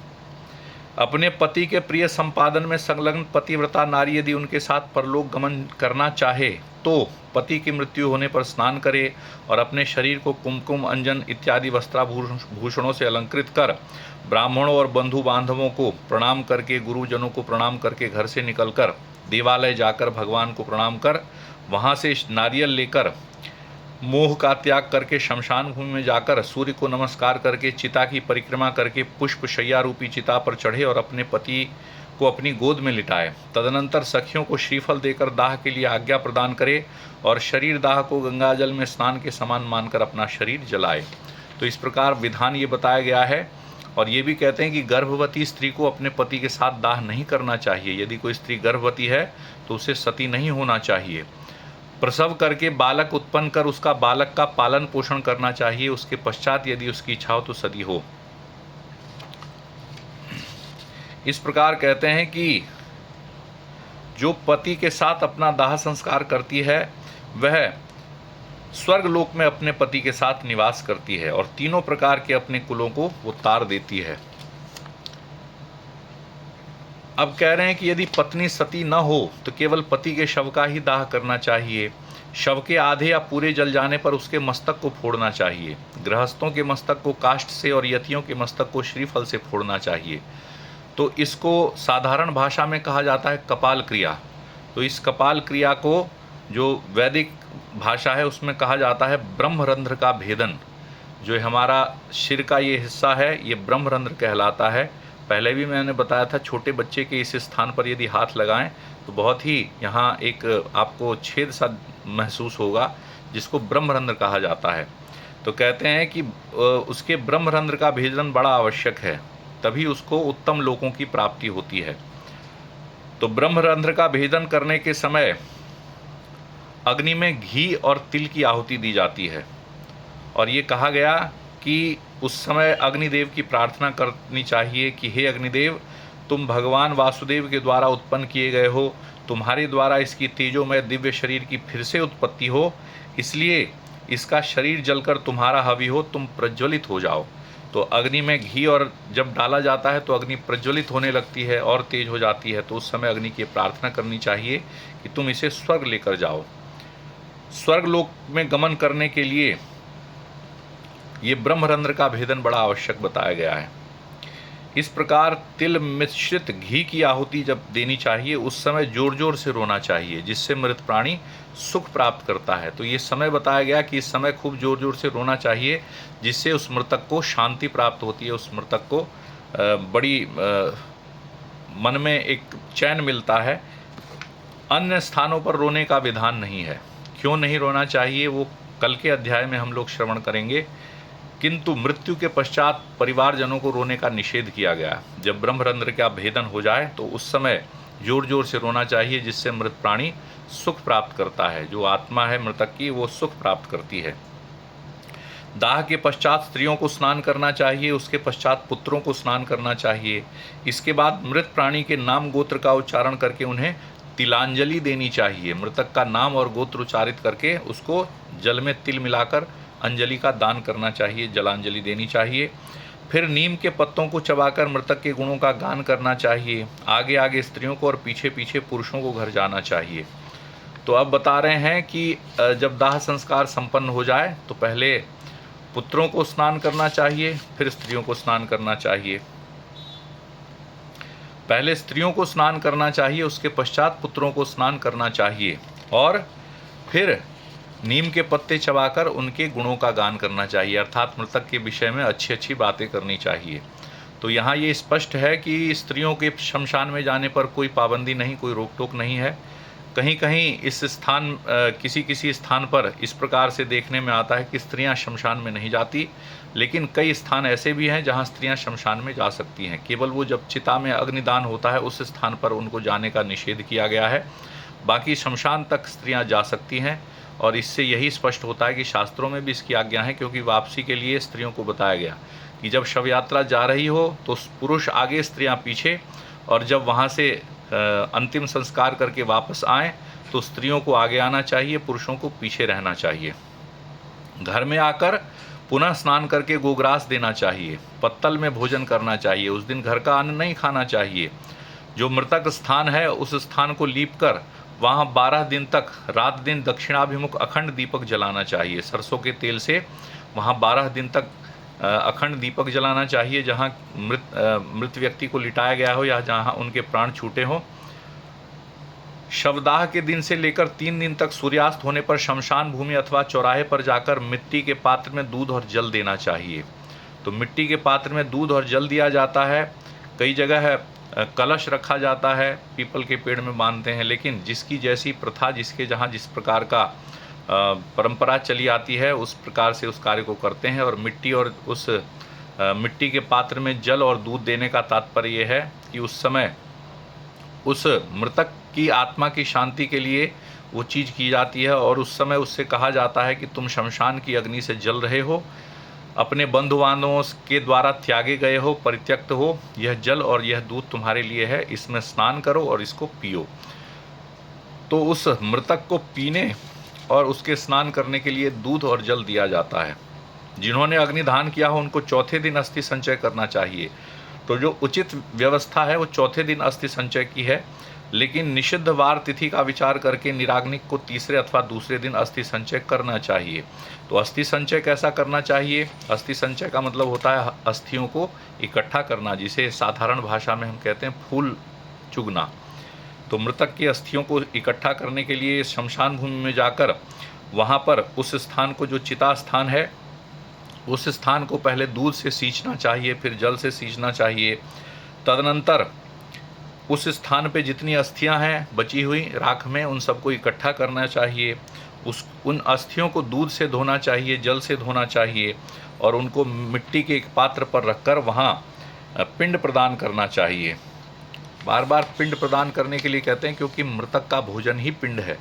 अपने पति के प्रिय संपादन में संलग्न पतिव्रता नारी यदि उनके साथ परलोक गमन करना चाहे तो पति की मृत्यु होने पर स्नान करे और अपने शरीर को कुमकुम, अंजन इत्यादि वस्त्राभूषणों से अलंकृत कर ब्राह्मणों और बंधु बांधवों को प्रणाम करके, गुरुजनों को प्रणाम करके घर से निकलकर देवालय जाकर भगवान को प्रणाम कर वहाँ से नारियल लेकर मोह का त्याग करके शमशान भूमि में जाकर सूर्य को नमस्कार करके चिता की परिक्रमा करके पुष्प शैया रूपी चिता पर चढ़े और अपने पति को अपनी गोद में लिटाए। तदनंतर सखियों को श्रीफल देकर दाह के लिए आज्ञा प्रदान करे और शरीर दाह को गंगाजल में स्नान के समान मानकर अपना शरीर जलाए। तो इस प्रकार विधान ये बताया गया है। और ये भी कहते हैं कि गर्भवती स्त्री को अपने पति के साथ दाह नहीं करना चाहिए। यदि कोई स्त्री गर्भवती है तो उसे सती नहीं होना चाहिए। प्रसव करके बालक उत्पन्न कर उसका बालक का पालन पोषण करना चाहिए। उसके पश्चात यदि उसकी इच्छा हो तो सती हो। इस प्रकार कहते हैं कि जो पति के साथ अपना दाह संस्कार करती है वह स्वर्ग लोक में अपने पति के साथ निवास करती है और तीनों प्रकार के अपने कुलों को वो तार देती है। अब कह रहे हैं कि यदि पत्नी सती न हो तो केवल पति के शव का ही दाह करना चाहिए। शव के आधे या पूरे जल जाने पर उसके मस्तक को फोड़ना चाहिए। गृहस्थों के मस्तक को काष्ठ से और यतियों के मस्तक को श्रीफल से फोड़ना चाहिए। तो इसको साधारण भाषा में कहा जाता है कपाल क्रिया। तो इस कपाल क्रिया को जो वैदिक भाषा है उसमें कहा जाता है ब्रह्मरंध्र का भेदन। जो हमारा सिर का ये हिस्सा है ये ब्रह्मरंध्र कहलाता है। पहले भी मैंने बताया था, छोटे बच्चे के इस स्थान पर यदि हाथ लगाएं तो बहुत ही यहाँ एक आपको छेद सा महसूस होगा जिसको ब्रह्मरंध्र कहा जाता है। तो कहते हैं कि उसके ब्रह्मरंध्र का भेदन बड़ा आवश्यक है, तभी उसको उत्तम लोकों की प्राप्ति होती है। तो ब्रह्मरंध्र का भेदन करने के समय अग्नि में घी और तिल की आहुति दी जाती है। और ये कहा गया कि उस समय अग्निदेव की प्रार्थना करनी चाहिए कि हे अग्निदेव, तुम भगवान वासुदेव के द्वारा उत्पन्न किए गए हो, तुम्हारे द्वारा इसकी तेजोमय दिव्य शरीर की फिर से उत्पत्ति हो, इसलिए इसका शरीर जलकर तुम्हारा हवि हो, तुम प्रज्वलित हो जाओ। तो अग्नि में घी और जब डाला जाता है तो अग्नि प्रज्वलित होने लगती है और तेज हो जाती है। तो उस समय अग्नि की प्रार्थना करनी चाहिए कि तुम इसे स्वर्ग लेकर जाओ। स्वर्ग लोक में गमन करने के लिए ये ब्रह्मरंध्र का भेदन बड़ा आवश्यक बताया गया है। इस प्रकार तिल मिश्रित घी की आहुति जब देनी चाहिए उस समय जोर जोर से रोना चाहिए, जिससे मृत प्राणी सुख प्राप्त करता है। तो ये समय बताया गया कि इस समय खूब जोर जोर से रोना चाहिए, जिससे उस मृतक को शांति प्राप्त होती है, उस मृतक को बड़ी मन में एक चैन मिलता है। अन्य स्थानों पर रोने का विधान नहीं है। क्यों नहीं रोना चाहिए वो कल के अध्याय में हम लोग श्रवण करेंगे। किंतु मृत्यु के पश्चात परिवारजनों को रोने का निषेध किया गया। जब ब्रह्मरंध्र का भेदन हो जाए तो उस समय जोर जोर से रोना चाहिए, जिससे मृत प्राणी सुख प्राप्त करता है। जो आत्मा है मृतक की वो सुख प्राप्त करती है। दाह के पश्चात स्त्रियों को स्नान करना चाहिए, उसके पश्चात पुत्रों को स्नान करना चाहिए। इसके बाद मृत प्राणी के नाम गोत्र का उच्चारण करके उन्हें तिलांजलि देनी चाहिए। मृतक का नाम और गोत्र उच्चारित करके उसको जल में तिल मिलाकर अंजलि का दान करना चाहिए, जलांजलि देनी चाहिए। फिर नीम के पत्तों को चबाकर मृतक के गुणों का गान करना चाहिए। आगे आगे स्त्रियों को और पीछे पीछे पुरुषों को घर जाना चाहिए। तो अब बता रहे हैं कि जब दाह संस्कार संपन्न हो जाए तो पहले पुत्रों को स्नान करना चाहिए, फिर स्त्रियों को स्नान करना चाहिए। पहले स्त्रियों को स्नान करना चाहिए, उसके पश्चात पुत्रों को स्नान करना चाहिए, और फिर नीम के पत्ते चबाकर उनके गुणों का गान करना चाहिए, अर्थात मृतक के विषय में अच्छी अच्छी बातें करनी चाहिए। तो यहाँ ये स्पष्ट है कि स्त्रियों के शमशान में जाने पर कोई पाबंदी नहीं, कोई रोक टोक नहीं है। कहीं कहीं इस स्थान किसी किसी स्थान पर इस प्रकार से देखने में आता है कि स्त्रियां शमशान में नहीं जाती, लेकिन कई स्थान ऐसे भी हैं जहां स्त्रियां शमशान में जा सकती हैं। केवल वो जब चिता में अग्निदान होता है उस स्थान पर उनको जाने का निषेध किया गया है। बाकी शमशान तक स्त्रियां जा सकती हैं, और इससे यही स्पष्ट होता है कि शास्त्रों में भी इसकी आज्ञा है, क्योंकि वापसी के लिए स्त्रियों को बताया गया कि जब शव यात्रा जा रही हो तो पुरुष आगे स्त्रियां पीछे, और जब वहाँ से अंतिम संस्कार करके वापस आएँ तो स्त्रियों को आगे आना चाहिए, पुरुषों को पीछे रहना चाहिए। घर में आकर पुनः स्नान करके गोग्रास देना चाहिए, पत्तल में भोजन करना चाहिए। उस दिन घर का अन्न नहीं खाना चाहिए। जो मृतक स्थान है उस स्थान को लीपकर वहाँ 12 दिन तक रात दिन दक्षिणाभिमुख अखंड दीपक जलाना चाहिए। सरसों के तेल से वहाँ 12 दिन तक अखंड दीपक जलाना चाहिए, जहाँ मृत व्यक्ति को लिटाया गया हो या जहाँ उनके प्राण छूटे हों। शवदाह के दिन से लेकर 3 दिन तक सूर्यास्त होने पर शमशान भूमि अथवा चौराहे पर जाकर मिट्टी के पात्र में दूध और जल देना चाहिए। तो मिट्टी के पात्र में दूध और जल दिया जाता है। कई जगह कलश रखा जाता है, पीपल के पेड़ में बांधते हैं, लेकिन जिसकी जैसी प्रथा, जिसके जहाँ जिस प्रकार का परंपरा चली आती है उस प्रकार से उस कार्य को करते हैं। और मिट्टी और उस मिट्टी के पात्र में जल और दूध देने का तात्पर्य ये है कि उस समय उस मृतक की आत्मा की शांति के लिए वो चीज़ की जाती है, और उस समय उससे कहा जाता है कि तुम शमशान की अग्नि से जल रहे हो, अपने बंधु बांधवों के द्वारा त्यागे गए हो, परित्यक्त हो। यह जल और यह दूध तुम्हारे लिए है, इसमें स्नान करो और इसको पियो। तो उस मृतक को पीने और उसके स्नान करने के लिए दूध और जल दिया जाता है। जिन्होंने अग्निदान किया हो उनको चौथे दिन अस्थि संचय करना चाहिए। तो जो उचित व्यवस्था है वो चौथे दिन अस्थि संचय की है, लेकिन निषिद्ध वार तिथि का विचार करके निराग्निक को तीसरे अथवा दूसरे दिन अस्थि संचय करना चाहिए। तो अस्थि संचय कैसा करना चाहिए? अस्थि संचय का मतलब होता है अस्थियों को इकट्ठा करना, जिसे साधारण भाषा में हम कहते हैं फूल चुगना। तो मृतक की अस्थियों को इकट्ठा करने के लिए शमशान भूमि में जाकर वहाँ पर उस स्थान को, जो चिता स्थान है, उस स्थान को पहले दूध से सींचना चाहिए, फिर जल से सींचना चाहिए। तदनंतर उस स्थान पे जितनी अस्थियां हैं बची हुई राख में, उन सबको इकट्ठा करना चाहिए। उन अस्थियों को दूध से धोना चाहिए, जल से धोना चाहिए, और उनको मिट्टी के एक पात्र पर रखकर वहाँ पिंड प्रदान करना चाहिए। बार बार पिंड प्रदान करने के लिए कहते हैं क्योंकि मृतक का भोजन ही पिंड है।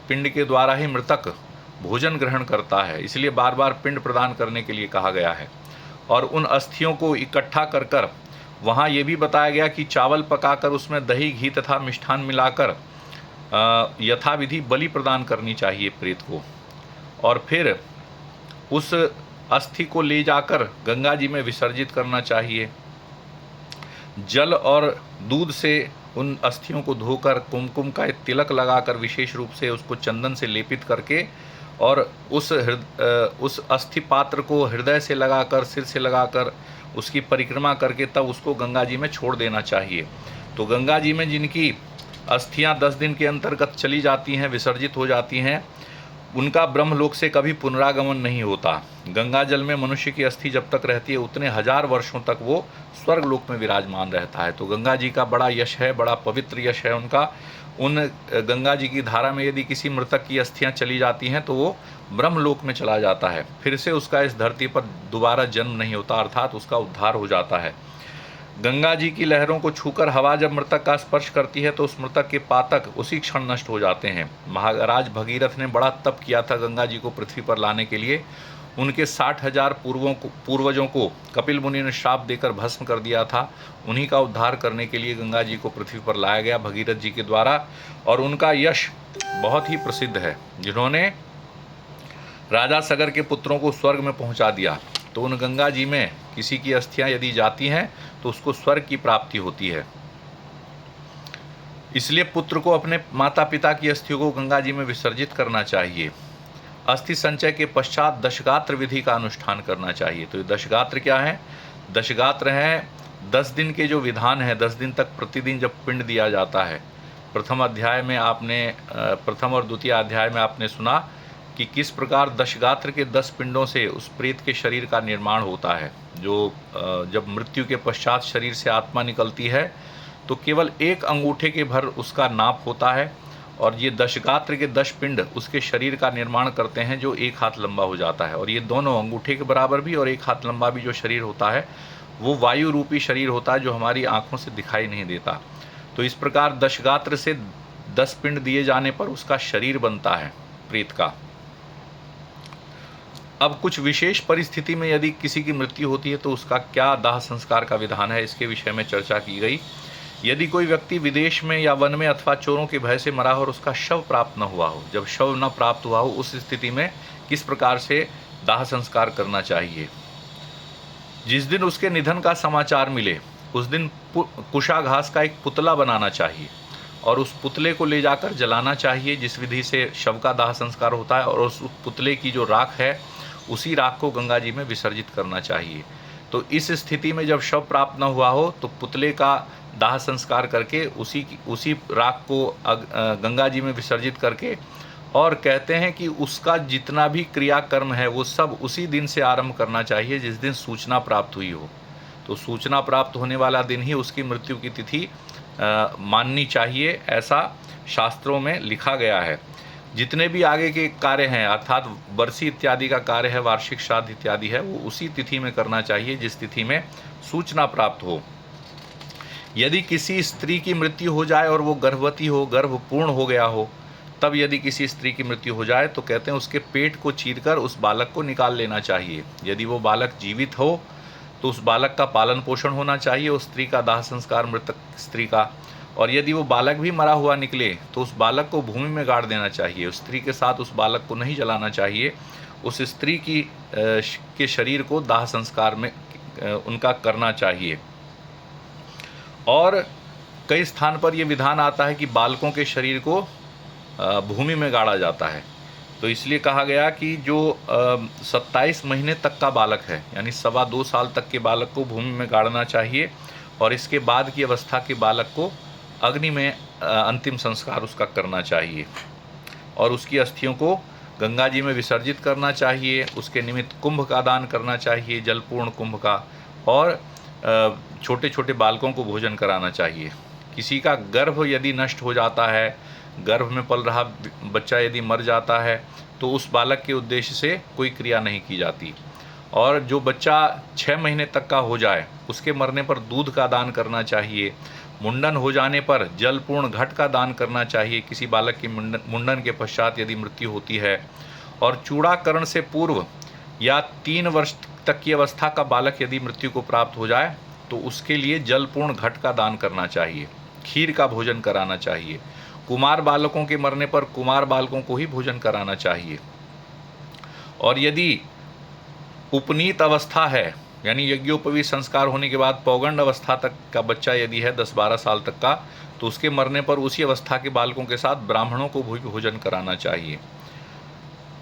पिंड के द्वारा ही मृतक भोजन ग्रहण करता है, इसलिए बार बार पिंड प्रदान करने के लिए कहा गया है। और उन अस्थियों को इकट्ठा कर कर वहाँ ये भी बताया गया कि चावल पकाकर उसमें दही, घी तथा मिष्ठान मिलाकर यथाविधि बलि प्रदान करनी चाहिए प्रेत को, और फिर उस अस्थि को ले जाकर गंगा जी में विसर्जित करना चाहिए। जल और दूध से उन अस्थियों को धोकर कुमकुम का एक तिलक लगाकर विशेष रूप से उसको चंदन से लेपित करके, और उस अस्थि पात्र को हृदय से लगाकर, सिर से लगाकर उसकी परिक्रमा करके तब उसको गंगा जी में छोड़ देना चाहिए। तो गंगा जी में जिनकी अस्थियां 10 दिन के अंतर्गत चली जाती हैं, विसर्जित हो जाती हैं, उनका ब्रह्मलोक से कभी पुनरागमन नहीं होता। गंगा जल में मनुष्य की अस्थि जब तक रहती है उतने हजार वर्षों तक वो स्वर्ग लोक में विराजमान रहता है। तो गंगा जी का बड़ा यश है, बड़ा पवित्र यश है उनका। उन गंगा जी की धारा में यदि किसी मृतक की अस्थियां चली जाती हैं तो वो ब्रह्मलोक में चला जाता है, फिर से उसका इस धरती पर दोबारा जन्म नहीं होता, अर्थात उसका उद्धार हो जाता है। गंगा जी की लहरों को छूकर हवा जब मृतक का स्पर्श करती है तो उस मृतक के पातक उसी क्षण नष्ट हो जाते हैं। महाराज भगीरथ ने बड़ा तप किया था गंगा जी को पृथ्वी पर लाने के लिए। उनके 60,000 पूर्वजों को कपिल मुनि ने श्राप देकर भस्म कर दिया था। उन्हीं का उद्धार करने के लिए गंगा जी को पृथ्वी पर लाया गया भगीरथ जी के द्वारा, और उनका यश बहुत ही प्रसिद्ध है। जिन्होंने राजा सगर के पुत्रों को स्वर्ग में पहुंचा दिया, तो उन गंगा जी में किसी की अस्थियां यदि जाती हैं तो उसको स्वर्ग की प्राप्ति होती है। इसलिए पुत्र को अपने माता पिता की अस्थियों को गंगा जी में विसर्जित करना चाहिए। अस्थि संचय के पश्चात दशगात्र विधि का अनुष्ठान करना चाहिए। तो ये दशगात्र क्या है? दशगात्र है 10 दिन के जो विधान है, 10 दिन तक प्रतिदिन जब पिंड दिया जाता है। प्रथम और द्वितीय अध्याय में आपने सुना कि किस प्रकार दशगात्र के 10 पिंडों से उस प्रेत के शरीर का निर्माण होता है। जो जब मृत्यु के पश्चात शरीर से आत्मा निकलती है तो केवल एक अंगूठे के भर उसका नाप होता है, और ये दशगात्र के 10 पिंड उसके शरीर का निर्माण करते हैं जो 1 हाथ लंबा हो जाता है। और ये दोनों अंगूठे के बराबर भी और 1 हाथ लंबा भी जो शरीर होता है वो वायु रूपी शरीर होता है, जो हमारी आँखों से दिखाई नहीं देता। तो इस प्रकार दशगात्र से 10 पिंड दिए जाने पर उसका शरीर बनता है प्रेत का। अब कुछ विशेष परिस्थिति में यदि किसी की मृत्यु होती है तो उसका क्या दाह संस्कार का विधान है, इसके विषय में चर्चा की गई। यदि कोई व्यक्ति विदेश में या वन में अथवा चोरों के भय से मरा हो और उसका शव प्राप्त न हुआ हो, जब शव न प्राप्त हुआ हो उस स्थिति में किस प्रकार से दाह संस्कार करना चाहिए। जिस दिन उसके निधन का समाचार मिले उस दिन कुशा घास का एक पुतला बनाना चाहिए और उस पुतले को ले जाकर जलाना चाहिए, जिस विधि से शव का दाह संस्कार होता है। और उस पुतले की जो राख है उसी राख को गंगा जी में विसर्जित करना चाहिए। तो इस स्थिति में जब शव प्राप्त न हुआ हो तो पुतले का दाह संस्कार करके उसी राख को गंगा जी में विसर्जित करके, और कहते हैं कि उसका जितना भी क्रियाकर्म है वो सब उसी दिन से आरंभ करना चाहिए जिस दिन सूचना प्राप्त हुई हो। तो सूचना प्राप्त होने वाला दिन ही उसकी मृत्यु की तिथि माननी चाहिए, ऐसा शास्त्रों में लिखा गया है। जितने भी आगे के कार्य हैं, अर्थात बरसी इत्यादि का कार्य है, वार्षिक श्राद्ध इत्यादि है, वो उसी तिथि में करना चाहिए जिस तिथि में सूचना प्राप्त हो। यदि किसी स्त्री की मृत्यु हो जाए और वो गर्भवती हो, गर्भ पूर्ण हो गया हो, तब यदि किसी स्त्री की मृत्यु हो जाए तो कहते हैं उसके पेट को चीरकर उस बालक को निकाल लेना चाहिए। यदि वो बालक जीवित हो तो उस बालक का पालन पोषण होना चाहिए, उस स्त्री का दाह संस्कार मृतक स्त्री का। और यदि वो बालक भी मरा हुआ निकले तो उस बालक को भूमि में गाड़ देना चाहिए। उस स्त्री के साथ उस बालक को नहीं जलाना चाहिए। उस स्त्री के शरीर को दाह संस्कार में उनका करना चाहिए। और कई स्थान पर यह विधान आता है कि बालकों के शरीर को भूमि में गाड़ा जाता है। तो इसलिए कहा गया कि जो 27 महीने तक का बालक है, यानी 2.25 साल तक के बालक को भूमि में गाड़ना चाहिए, और इसके बाद की अवस्था के बालक को अग्नि में अंतिम संस्कार उसका करना चाहिए, और उसकी अस्थियों को गंगा जी में विसर्जित करना चाहिए। उसके निमित्त कुंभ का दान करना चाहिए, जलपूर्ण कुंभ का, और छोटे छोटे बालकों को भोजन कराना चाहिए। किसी का गर्भ यदि नष्ट हो जाता है, गर्भ में पल रहा बच्चा यदि मर जाता है, तो उस बालक के उद्देश्य से कोई क्रिया नहीं की जाती। और जो बच्चा 6 महीने तक का हो जाए उसके मरने पर दूध का दान करना चाहिए। मुंडन हो जाने पर जलपूर्ण घट का दान करना चाहिए किसी बालक की मुंडन के पश्चात यदि मृत्यु होती है। और चूड़ाकरण से पूर्व या 3 वर्ष तक की अवस्था का बालक यदि मृत्यु को प्राप्त हो जाए तो उसके लिए जलपूर्ण घट का दान करना चाहिए, खीर का भोजन कराना चाहिए। कुमार बालकों के मरने पर कुमार बालकों को ही भोजन कराना चाहिए। और यदि उपनीत अवस्था है, यानी यज्ञोपवीत संस्कार होने के बाद पौगंड अवस्था तक का बच्चा यदि है 10-12 साल तक का, तो उसके मरने पर उसी अवस्था के बालकों के साथ ब्राह्मणों को भी भोजन कराना चाहिए।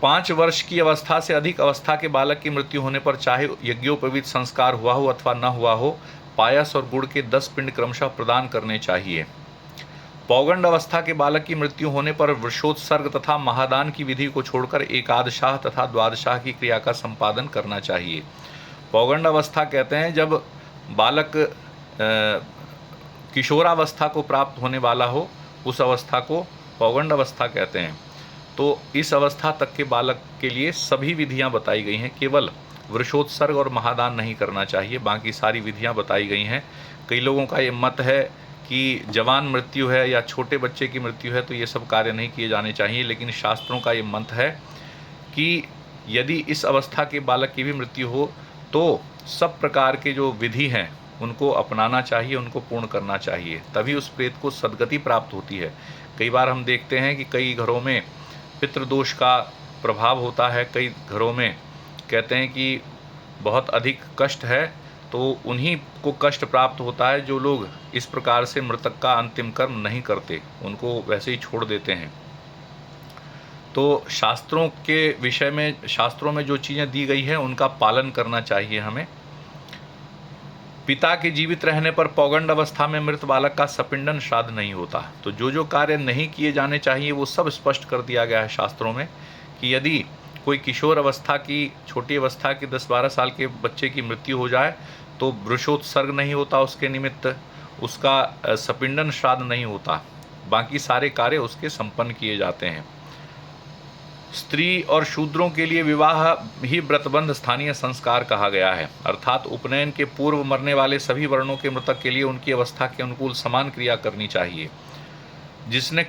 5 वर्ष की अवस्था से अधिक अवस्था के बालक की मृत्यु होने पर चाहे यज्ञोपवीत संस्कार हुआ हो अथवा न हुआ हो, पायस और गुड़ के 10 पिंड क्रमशः प्रदान करने चाहिए। पौगंड अवस्था के बालक की मृत्यु होने पर वृषोत्सर्ग तथा महादान की विधि को छोड़कर एकादशाह तथा द्वादशाह की क्रिया का संपादन करना चाहिए। पौगंड अवस्था कहते हैं जब बालक किशोरावस्था को प्राप्त होने वाला हो, उस अवस्था को पौगंड अवस्था कहते हैं। तो इस अवस्था तक के बालक के लिए सभी विधियां बताई गई हैं, केवल वृषोत्सर्ग और महादान नहीं करना चाहिए, बाकी सारी विधियां बताई गई हैं। कई लोगों का ये मत है कि जवान मृत्यु है या छोटे बच्चे की मृत्यु है तो ये सब कार्य नहीं किए जाने चाहिए, लेकिन शास्त्रों का ये मत है कि यदि इस अवस्था के बालक की भी मृत्यु हो तो सब प्रकार के जो विधि हैं उनको अपनाना चाहिए, उनको पूर्ण करना चाहिए, तभी उस प्रेत को सद्गति प्राप्त होती है। कई बार हम देखते हैं कि कई घरों में पितृदोष का प्रभाव होता है, कई घरों में कहते हैं कि बहुत अधिक कष्ट है तो उन्हीं को कष्ट प्राप्त होता है जो लोग इस प्रकार से मृतक का अंतिम कर्म नहीं करते, उनको वैसे ही छोड़ देते हैं। तो शास्त्रों के विषय में, शास्त्रों में जो चीज़ें दी गई हैं उनका पालन करना चाहिए हमें। पिता के जीवित रहने पर पौगंड अवस्था में मृत बालक का सपिंडन श्राद्ध नहीं होता। तो जो जो कार्य नहीं किए जाने चाहिए वो सब स्पष्ट कर दिया गया है शास्त्रों में कि यदि कोई किशोर अवस्था की, छोटी अवस्था की 10-12 साल के बच्चे की मृत्यु हो जाए तो वृषोत्सर्ग नहीं होता उसके निमित्त, उसका सपिंडन श्राद्ध नहीं होता, बाकी सारे कार्य उसके संपन्न किए जाते हैं। स्त्री और शूद्रों के लिए विवाह ही व्रतबंध स्थानीय संस्कार कहा गया है, अर्थात उपनयन के पूर्व मरने वाले सभी वर्णों के मृतक के लिए उनकी अवस्था के अनुकूल समान क्रिया करनी चाहिए। जिसने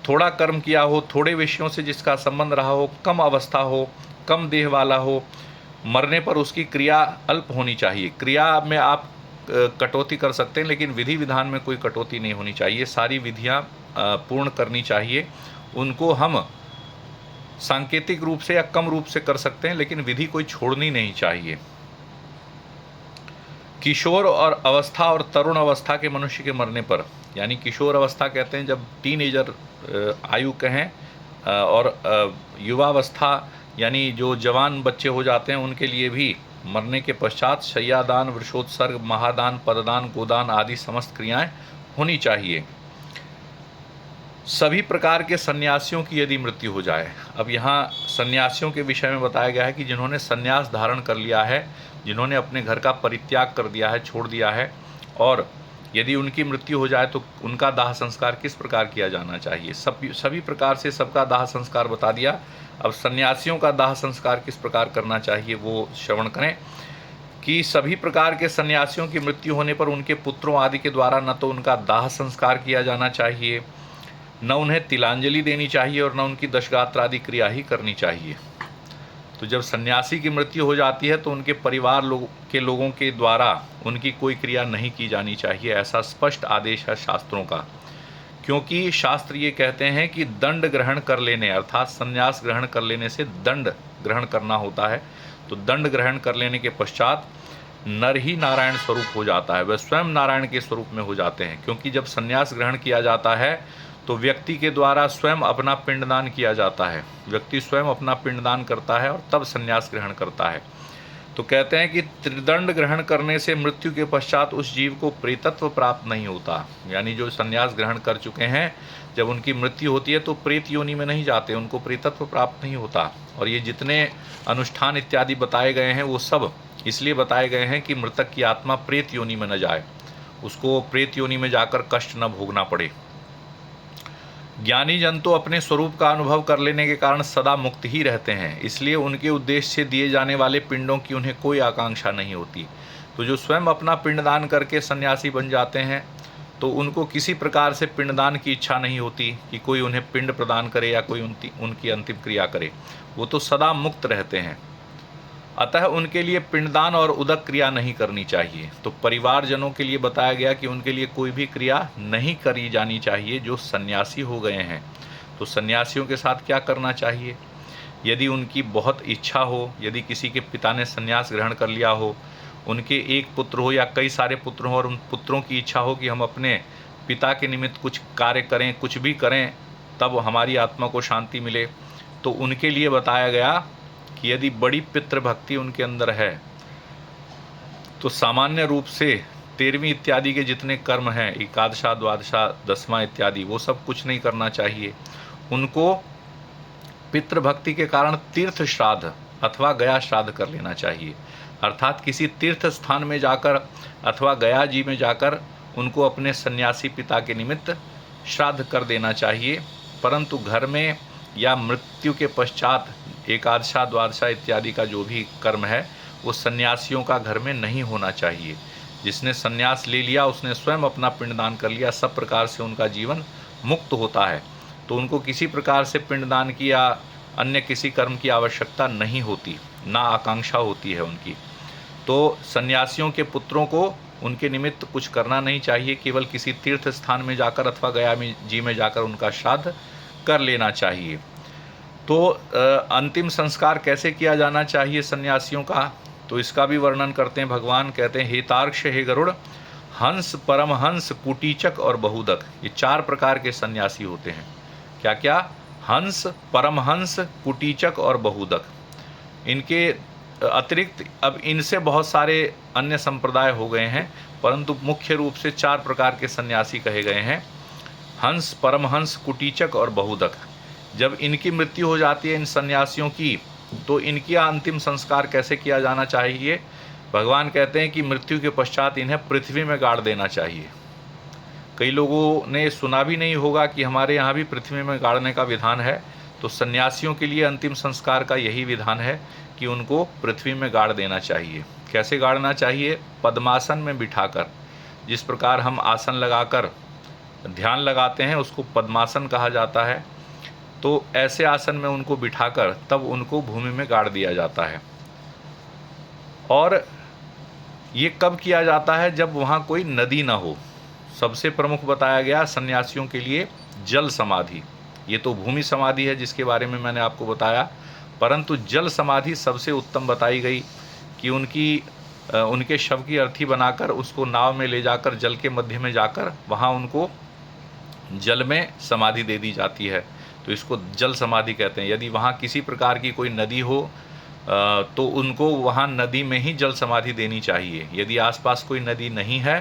थोड़ा कर्म किया हो, थोड़े विषयों से जिसका संबंध रहा हो, कम अवस्था हो, कम देह वाला हो, मरने पर उसकी क्रिया अल्प होनी चाहिए। क्रिया में आप कटौती कर सकते हैं लेकिन विधि विधान में कोई कटौती नहीं होनी चाहिए, सारी विधियां पूर्ण करनी चाहिए। उनको हम सांकेतिक रूप से या कम रूप से कर सकते हैं लेकिन विधि कोई छोड़नी नहीं चाहिए। किशोर और अवस्था और तरुण अवस्था के मनुष्य के मरने पर, यानी किशोर अवस्था कहते हैं जब टीनेजर आयु के हैं, और युवावस्था यानी जो जवान बच्चे हो जाते हैं उनके लिए भी मरने के पश्चात शय्यादान, वृषोत्सर्ग, महादान, पददान, गोदान आदि समस्त क्रियाएं होनी चाहिए। सभी प्रकार के सन्यासियों की यदि मृत्यु हो जाए, अब यहाँ सन्यासियों के विषय में बताया गया है कि जिन्होंने सन्यास धारण कर लिया है, जिन्होंने अपने घर का परित्याग कर दिया है, छोड़ दिया है, और यदि उनकी मृत्यु हो जाए तो उनका दाह संस्कार किस प्रकार किया जाना चाहिए। सभी प्रकार से सबका दाह संस्कार बता दिया। अब सन्यासियों का दाह संस्कार किस प्रकार करना चाहिए वो श्रवण करें कि सभी प्रकार के सन्यासियों की मृत्यु होने पर उनके पुत्रों आदि के द्वारा न तो उनका दाह संस्कार किया जाना चाहिए, न उन्हें तिलांजलि देनी चाहिए और न उनकी दशगात्र आदि क्रिया ही करनी चाहिए। तो जब सन्यासी की मृत्यु हो जाती है तो उनके परिवार के लोगों के द्वारा उनकी कोई क्रिया नहीं की जानी चाहिए, ऐसा स्पष्ट आदेश है शास्त्रों का। क्योंकि शास्त्र ये कहते हैं कि दंड ग्रहण कर लेने, अर्थात संन्यास ग्रहण कर लेने से दंड ग्रहण करना होता है। तो दंड ग्रहण कर लेने के पश्चात नर ही नारायण स्वरूप हो जाता है, वह स्वयं नारायण के स्वरूप में हो जाते हैं। क्योंकि जब संन्यास ग्रहण किया जाता है तो व्यक्ति के द्वारा स्वयं अपना पिंडदान किया जाता है, व्यक्ति स्वयं अपना पिंडदान करता है और तब संन्यास ग्रहण करता है। तो कहते हैं कि त्रिदंड ग्रहण करने से मृत्यु के पश्चात उस जीव को प्रेतत्व प्राप्त नहीं होता, यानी जो संन्यास ग्रहण कर चुके हैं जब उनकी मृत्यु होती है तो प्रेत योनि में नहीं जाते, उनको प्रेतत्व प्राप्त नहीं होता। और ये जितने अनुष्ठान इत्यादि बताए गए हैं वो सब इसलिए बताए गए हैं कि मृतक की आत्मा प्रेत योनि में न जाए, उसको प्रेत योनि में जाकर कष्ट न भोगना पड़े। ज्ञानी जन तो अपने स्वरूप का अनुभव कर लेने के कारण सदा मुक्त ही रहते हैं, इसलिए उनके उद्देश्य से दिए जाने वाले पिंडों की उन्हें कोई आकांक्षा नहीं होती। तो जो स्वयं अपना पिंडदान करके सन्यासी बन जाते हैं तो उनको किसी प्रकार से पिंडदान की इच्छा नहीं होती कि कोई उन्हें पिंड प्रदान करे या कोई उनकी अंतिम क्रिया करे, वो तो सदा मुक्त रहते हैं। अतः उनके लिए पिंडदान और उदक क्रिया नहीं करनी चाहिए। तो परिवारजनों के लिए बताया गया कि उनके लिए कोई भी क्रिया नहीं करी जानी चाहिए जो सन्यासी हो गए हैं। तो सन्यासियों के साथ क्या करना चाहिए, यदि उनकी बहुत इच्छा हो, यदि किसी के पिता ने सन्यास ग्रहण कर लिया हो, उनके एक पुत्र हो या कई सारे पुत्र हो और उन पुत्रों की इच्छा हो कि हम अपने पिता के निमित्त कुछ कार्य करें, कुछ भी करें तब हमारी आत्मा को शांति मिले, तो उनके लिए बताया गया कि यदि बड़ी पितृभक्ति उनके अंदर है तो सामान्य रूप से 13वीं इत्यादि के जितने कर्म हैं, एकादशा, द्वादशा, दसवां इत्यादि, वो सब कुछ नहीं करना चाहिए। उनको पितृभक्ति के कारण तीर्थ श्राद्ध अथवा गया श्राद्ध कर लेना चाहिए। अर्थात किसी तीर्थ स्थान में जाकर अथवा गया जी में जाकर उनको अपने सन्यासी पिता के निमित्त श्राद्ध कर देना चाहिए। परंतु घर में या मृत्यु के पश्चात एकादशा, द्वादशा इत्यादि का जो भी कर्म है वो सन्यासियों का घर में नहीं होना चाहिए। जिसने सन्यास ले लिया उसने स्वयं अपना पिंडदान कर लिया, सब प्रकार से उनका जीवन मुक्त होता है। तो उनको किसी प्रकार से पिंडदान की या अन्य किसी कर्म की आवश्यकता नहीं होती, ना आकांक्षा होती है उनकी। तो सन्यासियों के पुत्रों को उनके निमित्त कुछ करना नहीं चाहिए, केवल किसी तीर्थ स्थान में जाकर अथवा गया जी में जाकर उनका श्राद्ध कर लेना चाहिए। तो अंतिम संस्कार कैसे किया जाना चाहिए सन्यासियों का, तो इसका भी वर्णन करते हैं भगवान। कहते हैं, हे तार्क्ष, हे गरुड़, हंस, परमहंस, कुटीचक और बहुदक, ये 4 प्रकार के सन्यासी होते हैं। क्या क्या? हंस, परमहंस, कुटीचक और बहुदक। इनके अतिरिक्त अब इनसे बहुत सारे अन्य संप्रदाय हो गए हैं, परंतु मुख्य रूप से 4 प्रकार के सन्यासी कहे गए हैं, हंस, परमहंस, कुटीचक और बहुदक। जब इनकी मृत्यु हो जाती है इन सन्यासियों की, तो इनकी अंतिम संस्कार कैसे किया जाना चाहिए? भगवान कहते हैं कि मृत्यु के पश्चात इन्हें पृथ्वी में गाड़ देना चाहिए। कई लोगों ने सुना भी नहीं होगा कि हमारे यहाँ भी पृथ्वी में गाड़ने का विधान है। तो सन्यासियों के लिए अंतिम संस्कार का यही विधान है कि उनको पृथ्वी में गाड़ देना चाहिए। कैसे गाड़ना चाहिए? पद्मासन में बिठाकर। जिस प्रकार हम आसन लगाकर ध्यान लगाते हैं उसको पद्मासन कहा जाता है। तो ऐसे आसन में उनको बिठाकर तब उनको भूमि में गाड़ दिया जाता है। और ये कब किया जाता है? जब वहाँ कोई नदी ना हो। सबसे प्रमुख बताया गया सन्यासियों के लिए जल समाधि। ये तो भूमि समाधि है जिसके बारे में मैंने आपको बताया, परंतु जल समाधि सबसे उत्तम बताई गई कि उनके शव की अर्थी बनाकर उसको नाव में ले जाकर जल के मध्य में जाकर वहाँ उनको जल में समाधि दे दी जाती है। तो इसको जल समाधि कहते हैं। यदि वहाँ किसी प्रकार की कोई नदी हो तो उनको वहाँ नदी में ही जल समाधि देनी चाहिए। यदि आसपास कोई नदी नहीं है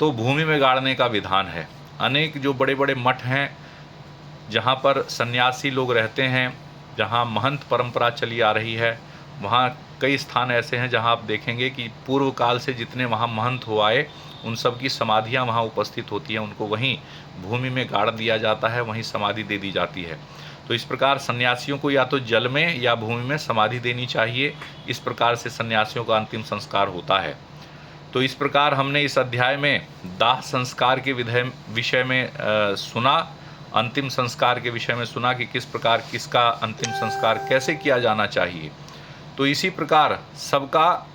तो भूमि में गाड़ने का विधान है। अनेक जो बड़े बड़े मठ हैं जहाँ पर सन्यासी लोग रहते हैं, जहाँ महंत परंपरा चली आ रही है, वहाँ कई स्थान ऐसे हैं जहाँ आप देखेंगे कि पूर्व काल से जितने वहाँ महंत हो आए उन सब की समाधियाँ वहाँ उपस्थित होती हैं। उनको वहीं भूमि में गाड़ दिया जाता है, वहीं समाधि दे दी जाती है। तो इस प्रकार सन्यासियों को या तो जल में या भूमि में समाधि देनी चाहिए। इस प्रकार से सन्यासियों का अंतिम संस्कार होता है। तो इस प्रकार हमने इस अध्याय में दाह संस्कार के विषय में सुना, अंतिम संस्कार के विषय में सुना कि किस प्रकार किसका अंतिम संस्कार कैसे किया जाना चाहिए। तो इसी प्रकार सबका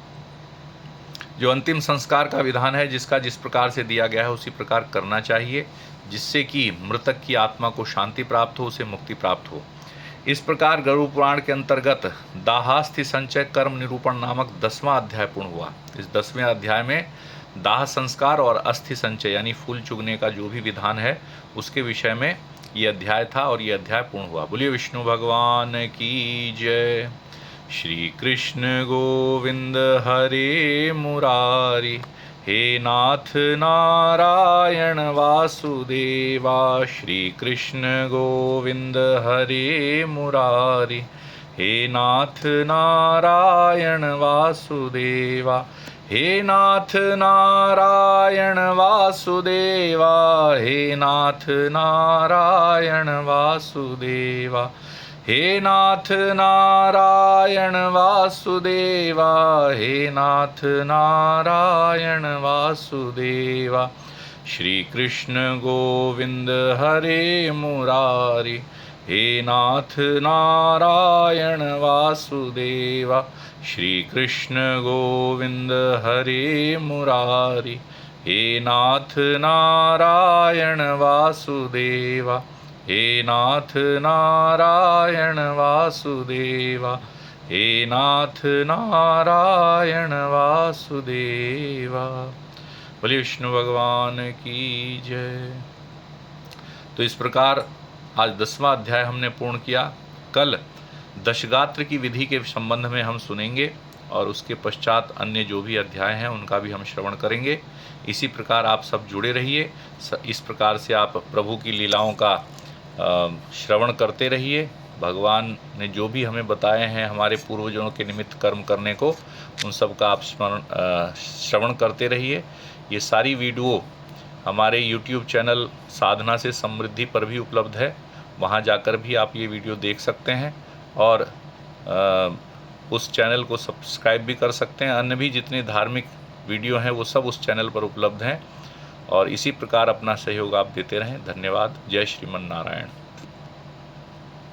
जो अंतिम संस्कार का विधान है, जिसका जिस प्रकार से दिया गया है उसी प्रकार करना चाहिए, जिससे कि मृतक की आत्मा को शांति प्राप्त हो, उसे मुक्ति प्राप्त हो। इस प्रकार गरुड़ पुराण के अंतर्गत दाहास्थि संचय कर्म निरूपण नामक 10वां अध्याय पूर्ण हुआ। इस 10वें अध्याय में दाह संस्कार और अस्थि संचय यानी फूल चुगने का जो भी विधान है उसके विषय में ये अध्याय था और ये अध्याय पूर्ण हुआ। बोलिए विष्णु भगवान की जय। श्री कृष्ण गोविंद हरे मुरारी, हे नाथ नारायण वासुदेवा। श्री कृष्ण गोविंद हरे मुरारी, हे नाथ नारायण वासुदेवा। हे नाथ नारायण वासुदेवा, हे नाथ नारायण वासुदेवा। हे नाथ नारायण वासुदेवा, हे नाथ नारायण वासुदेवा। श्री कृष्ण गोविंद हरे मुरारी, हे नाथ नारायण वासुदेवा। श्री कृष्ण गोविंद हरे मुरारी, हे नाथ नारायण वासुदेवा। हे नाथ नारायण वासुदेवा, हे नाथ नारायण वासुदेवा। बोलिए विष्णु भगवान की जय। तो इस प्रकार आज 10वां अध्याय हमने पूर्ण किया। कल दशगात्र की विधि के संबंध में हम सुनेंगे और उसके पश्चात अन्य जो भी अध्याय हैं उनका भी हम श्रवण करेंगे। इसी प्रकार आप सब जुड़े रहिए। इस प्रकार से आप प्रभु की लीलाओं का श्रवण करते रहिए। भगवान ने जो भी हमें बताए हैं हमारे पूर्वजों के निमित्त कर्म करने को, उन सब का आप श्रवण करते रहिए। ये सारी वीडियो हमारे YouTube चैनल साधना से समृद्धि पर भी उपलब्ध है, वहाँ जाकर भी आप ये वीडियो देख सकते हैं और उस चैनल को सब्सक्राइब भी कर सकते हैं। अन्य भी जितने धार्मिक वीडियो हैं वो सब उस चैनल पर उपलब्ध हैं और इसी प्रकार अपना सहयोग आप देते रहें। धन्यवाद। जय श्रीमन नारायण।